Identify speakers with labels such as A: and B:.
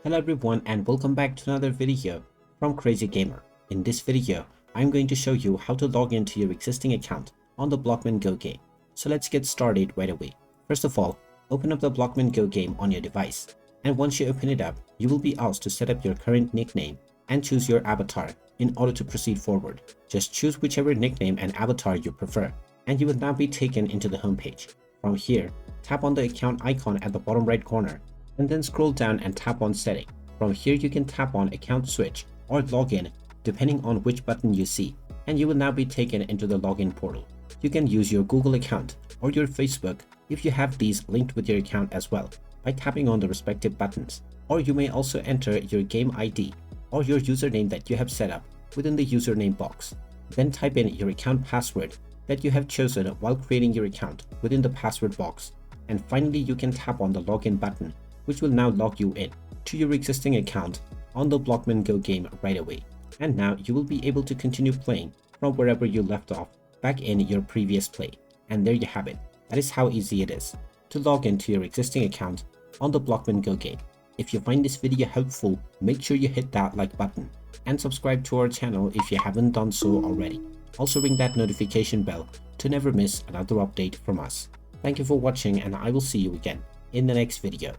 A: Hello everyone and welcome back to another video from Crazy Gamer. In this video, I'm going to show you how to log into your existing account on the Blockman Go game. So let's get started right away. First of all, open up the Blockman Go game on your device. And once you open it up, you will be asked to set up your current nickname and choose your avatar in order to proceed forward. Just choose whichever nickname and avatar you prefer, and you will now be taken into the homepage. From here, tap on the account icon at the bottom right corner and then scroll down and tap on setting. From here you can tap on account switch or login depending on which button you see, and you will now be taken into the login portal. You can use your Google account or your Facebook if you have these linked with your account as well by tapping on the respective buttons, or you may also enter your game ID or your username that you have set up within the username box. Then type in your account password that you have chosen while creating your account within the password box, and finally you can tap on the login button, which will now log you in to your existing account on the Blockman Go game right away. And now you will be able to continue playing from wherever you left off back in your previous play. And there you have it. That is how easy it is to log into your existing account on the Blockman Go game. If you find this video helpful, make sure you hit that like button and subscribe to our channel if you haven't done so already. Also ring that notification bell to never miss another update from us. Thank you for watching, and I will see you again in the next video.